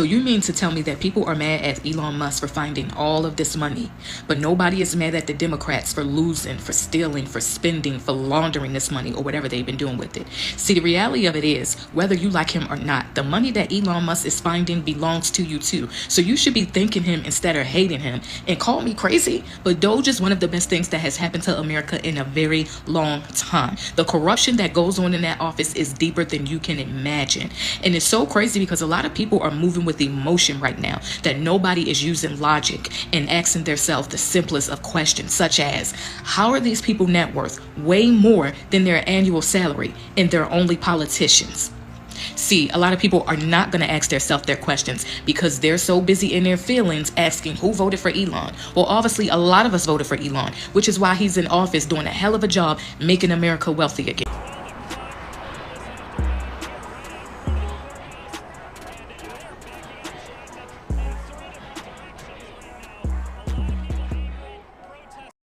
So you mean to tell me that people are mad at Elon Musk for finding all of this money, but nobody is mad at the Democrats for losing, for stealing, for spending, for laundering this money or whatever they've been doing with it? See, the reality of it is, whether you like him or not, the money that Elon Musk is finding belongs to you too. So you should be thanking him instead of hating him. And call me crazy, but Doge is one of the best things that has happened to America in a very long time. The corruption that goes on in that office is deeper than you can imagine. And it's so crazy because a lot of people are moving with emotion right now, that nobody is using logic and asking themselves the simplest of questions, such as, how are these people net worth way more than their annual salary and they're only politicians? See, a lot of people are not going to ask themselves their questions because they're so busy in their feelings asking who voted for Elon. Well, obviously, a lot of us voted for Elon, which is why he's in office doing a hell of a job making America wealthy again.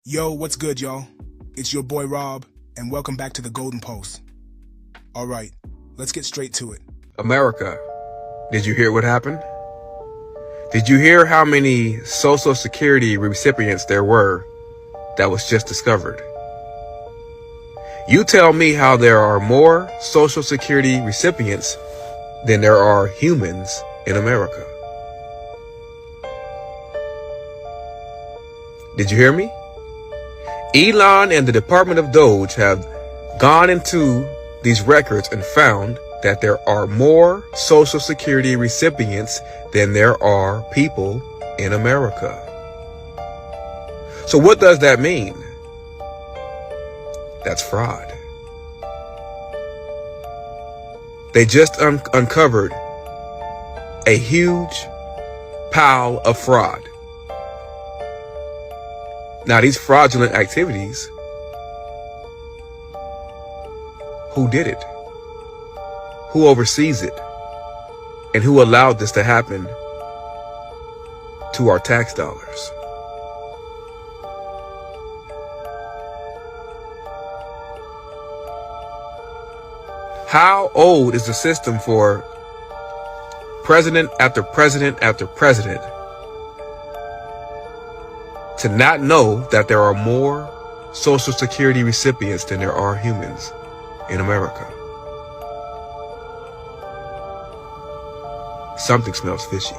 Yo, what's good, y'all? It's your boy Rob, and welcome back to the Golden Pulse. All right, let's get straight to it. America, did you hear what happened? Did you hear how many Social Security recipients there were that was just discovered? You tell me how there are more Social Security recipients than there are humans in America. Did you hear me? Elon and the Department of Doge have gone into these records and found that there are more Social Security recipients than there are people in America. So what does that mean? That's fraud. They just uncovered a huge pile of fraud. Now, these fraudulent activities, who did it? Who oversees it? And who allowed this to happen to our tax dollars? How old is the system for president after president after president to not know that there are more Social Security recipients than there are humans in America? Something smells fishy.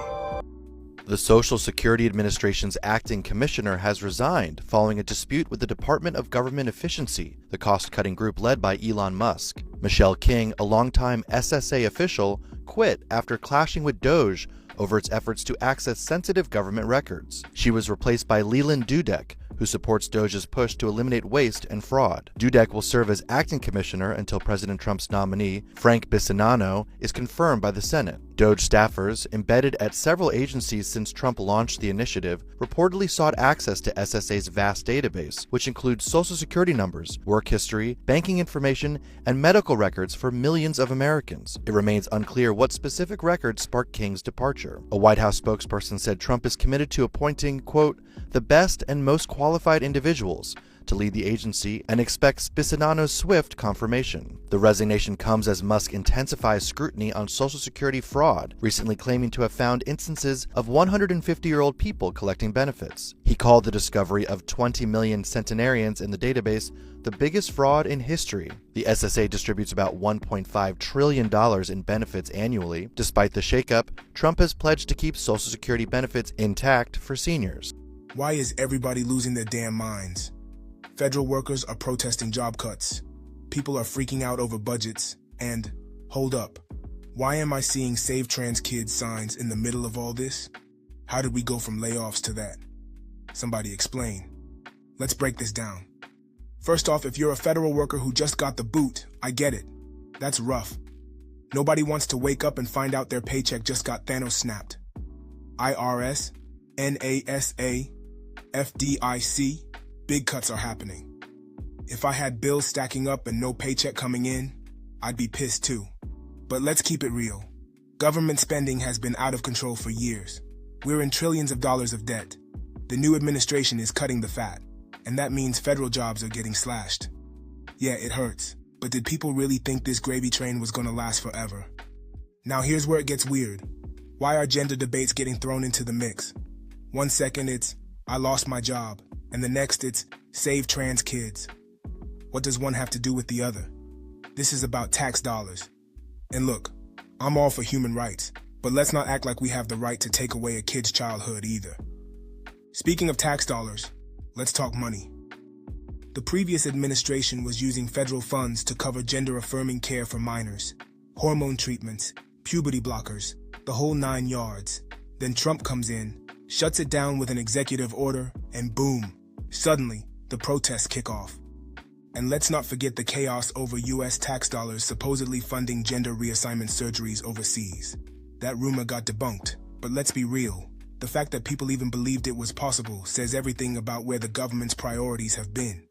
The Social Security Administration's acting commissioner has resigned following a dispute with the Department of Government Efficiency, the cost-cutting group led by Elon Musk. Michelle King, a longtime SSA official, quit after clashing with Doge over its efforts to access sensitive government records. She was replaced by Leland Dudek, who supports Doge's push to eliminate waste and fraud. Dudek will serve as acting commissioner until President Trump's nominee, Frank Bisinano, is confirmed by the Senate. Doge staffers, embedded at several agencies since Trump launched the initiative, reportedly sought access to SSA's vast database, which includes Social Security numbers, work history, banking information, and medical records for millions of Americans. It remains unclear what specific records sparked King's departure. A White House spokesperson said Trump is committed to appointing, quote, the best and most qualified individuals to lead the agency and expects Bisinano's swift confirmation. The resignation comes as Musk intensifies scrutiny on Social Security fraud, recently claiming to have found instances of 150-year-old people collecting benefits. He called the discovery of 20 million centenarians in the database the biggest fraud in history. The SSA distributes about $1.5 trillion in benefits annually. Despite the shakeup, Trump has pledged to keep Social Security benefits intact for seniors. Why is everybody losing their damn minds? Federal workers are protesting job cuts. People are freaking out over budgets. And, hold up, why am I seeing Save Trans Kids signs in the middle of all this? How did we go from layoffs to that? Somebody explain. Let's break this down. First off, if you're a federal worker who just got the boot, I get it. That's rough. Nobody wants to wake up and find out their paycheck just got Thanos snapped. IRS, NASA, FDIC, big cuts are happening. If I had bills stacking up and no paycheck coming in, I'd be pissed too. But let's keep it real. Government spending has been out of control for years. We're in trillions of dollars of debt. The new administration is cutting the fat, and that means federal jobs are getting slashed. Yeah, it hurts, but did people really think this gravy train was gonna last forever? Now here's where it gets weird. Why are gender debates getting thrown into the mix? One second it's, I lost my job, and the next it's, save trans kids. What does one have to do with the other? This is about tax dollars. And look, I'm all for human rights, but let's not act like we have the right to take away a kid's childhood either. Speaking of tax dollars, let's talk money. The previous administration was using federal funds to cover gender-affirming care for minors, hormone treatments, puberty blockers, the whole 9 yards. Then Trump comes in, shuts it down with an executive order, and boom, suddenly, the protests kick off. And let's not forget the chaos over US tax dollars supposedly funding gender reassignment surgeries overseas. That rumor got debunked, but let's be real. The fact that people even believed it was possible says everything about where the government's priorities have been.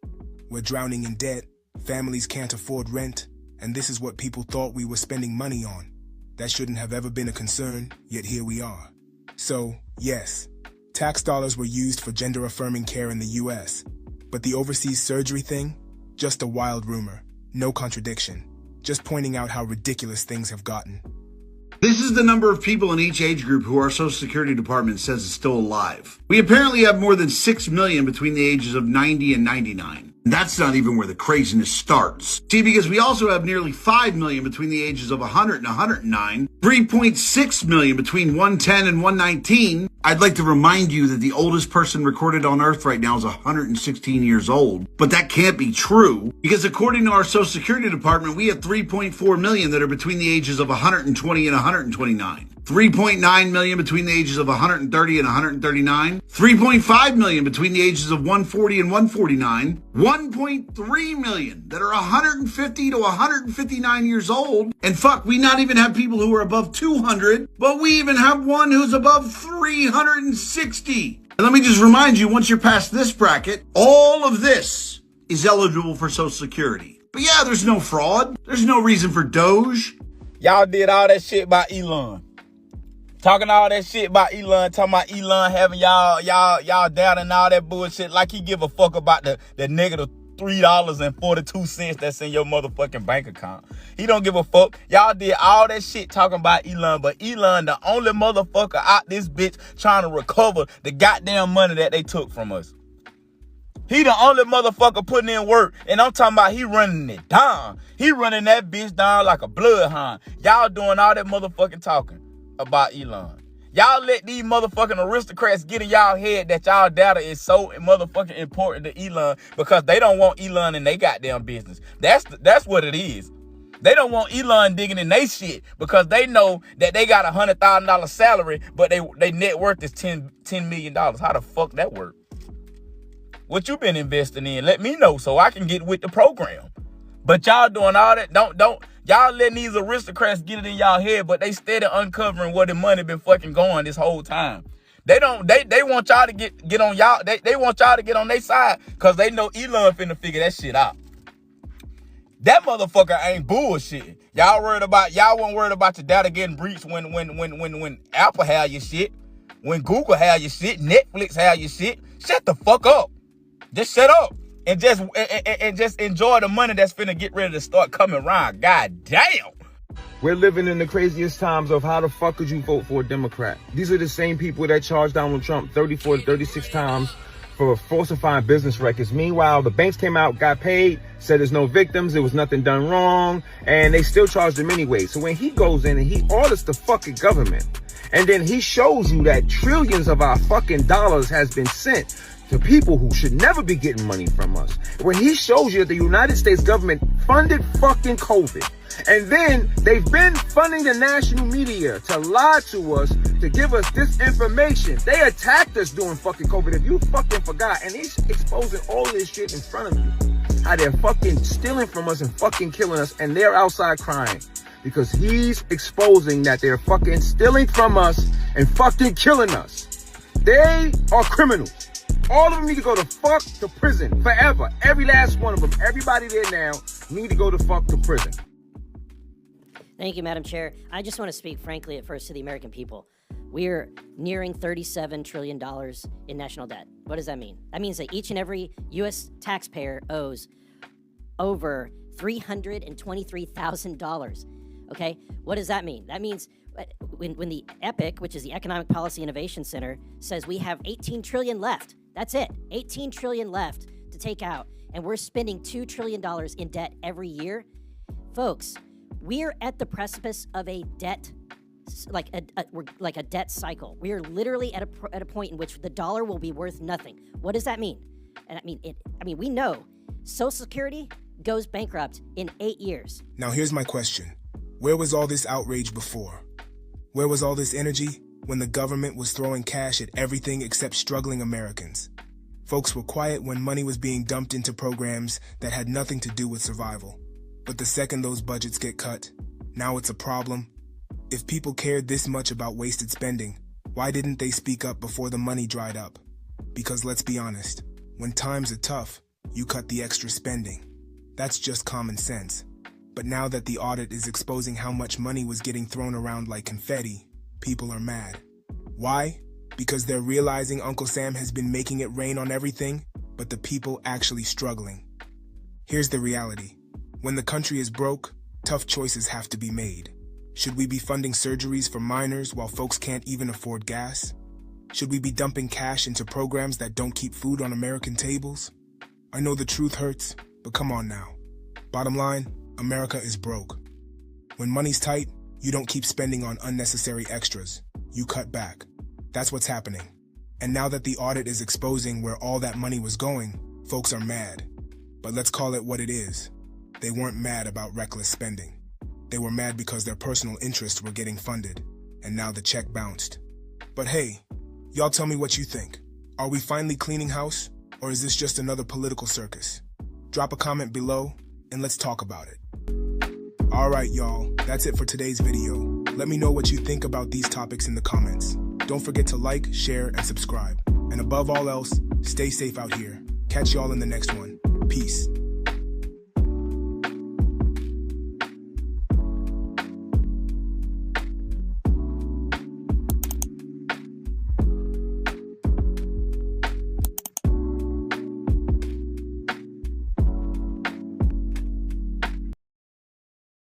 We're drowning in debt, families can't afford rent, and this is what people thought we were spending money on. That shouldn't have ever been a concern, yet here we are. So, yes, tax dollars were used for gender-affirming care in the US, but the overseas surgery thing? Just a wild rumor, no contradiction, just pointing out how ridiculous things have gotten. This is the number of people in each age group who our Social Security Department says is still alive. We apparently have more than 6 million between the ages of 90 and 99. That's not even where the craziness starts. See, because we also have nearly 5 million between the ages of 100 and 109, 3.6 million between 110 and 119. I'd like to remind you that the oldest person recorded on Earth right now is 116 years old. But that can't be true, because according to our Social Security Department, we have 3.4 million that are between the ages of 120 and 129. 3.9 million between the ages of 130 and 139, 3.5 million between the ages of 140 and 149, 1.3 million that are 150 to 159 years old, and fuck, we not even have people who are above 200, but we even have one who's above 360. And let me just remind you, once you're past this bracket, all of this is eligible for Social Security. But yeah, there's no fraud. There's no reason for Doge. Y'all did all that shit by Elon. Talking all that shit about Elon, talking about Elon having y'all down and all that bullshit, like he give a fuck about the negative $3.42 that's in your motherfucking bank account. He don't give a fuck. Y'all did all that shit talking about Elon, but Elon the only motherfucker out this bitch trying to recover the goddamn money that they took from us. He the only motherfucker putting in work, and I'm talking about he running it down. He running that bitch down like a bloodhound. Y'all doing all that motherfucking talking about Elon. Y'all let these motherfucking aristocrats get in y'all head that y'all data is so motherfucking important to Elon because they don't want Elon in their goddamn business. That's what it is. They don't want Elon digging in their shit because they know that they got $100,000 salary, but they net worth is $10 million. How the fuck that work? What you been investing in? Let me know so I can get with the program. But y'all doing all that, don't y'all letting these aristocrats get it in y'all head, but they steady uncovering where the money been fucking going this whole time. They want y'all to get on y'all, they want y'all to get on their side because they know Elon finna figure that shit out. That motherfucker ain't bullshit. Y'all wasn't worried about your data getting breached when Apple had your shit, when Google had your shit, Netflix had your shit. Shut the fuck up. Just shut up. And just enjoy the money that's finna get ready to start coming around. God damn. We're living in the craziest times of how the fuck could you vote for a Democrat? These are the same people that charged Donald Trump 34 to 36 times for falsifying business records. Meanwhile, the banks came out, got paid, said there's no victims, there was nothing done wrong, and they still charged him anyway. So when he goes in and he audits the fucking government, and then he shows you that trillions of our fucking dollars has been sent to people who should never be getting money from us. When he shows you that the United States government funded fucking COVID, and then they've been funding the national media to lie to us, to give us disinformation. They attacked us during fucking COVID, if you fucking forgot. And he's exposing all this shit in front of you. How they're fucking stealing from us and fucking killing us, and they're outside crying. Because he's exposing that they're fucking stealing from us and fucking killing us. They are criminals. All of them need to go to fuck to prison forever. Every last one of them. Everybody there now need to go to fuck to prison. Thank you, Madam Chair. I just want to speak frankly at first to the American people. We're nearing $37 trillion in national debt. What does that mean? That means that each and every U.S. taxpayer owes over $323,000. Okay? What does that mean? That means But when the EPIC, which is the Economic Policy Innovation Center, says we have 18 trillion left, that's it, 18 trillion left to take out, and we're spending $2 trillion in debt every year, folks, we're at the precipice of a debt, like a debt cycle. We are literally at a point in which the dollar will be worth nothing. What does that mean? And I mean, we know Social Security goes bankrupt in 8 years. Now here's my question. Where was all this outrage before? Where was all this energy when the government was throwing cash at everything except struggling Americans? Folks were quiet when money was being dumped into programs that had nothing to do with survival. But the second those budgets get cut, now it's a problem. If people cared this much about wasted spending, why didn't they speak up before the money dried up? Because let's be honest, when times are tough, you cut the extra spending. That's just common sense. But now that the audit is exposing how much money was getting thrown around like confetti, people are mad. Why? Because they're realizing Uncle Sam has been making it rain on everything, but the people actually struggling. Here's the reality. When the country is broke, tough choices have to be made. Should we be funding surgeries for minors while folks can't even afford gas? Should we be dumping cash into programs that don't keep food on American tables? I know the truth hurts, but come on now. Bottom line, America is broke. When money's tight, you don't keep spending on unnecessary extras. You cut back. That's what's happening. And now that the audit is exposing where all that money was going, folks are mad. But let's call it what it is. They weren't mad about reckless spending. They were mad because their personal interests were getting funded, and now the check bounced. But hey, y'all tell me what you think. Are we finally cleaning house, or is this just another political circus? Drop a comment below, and let's talk about it. Alright y'all, that's it for today's video. Let me know what you think about these topics in the comments. Don't forget to like, share, and subscribe. And above all else, stay safe out here. Catch y'all in the next one. Peace.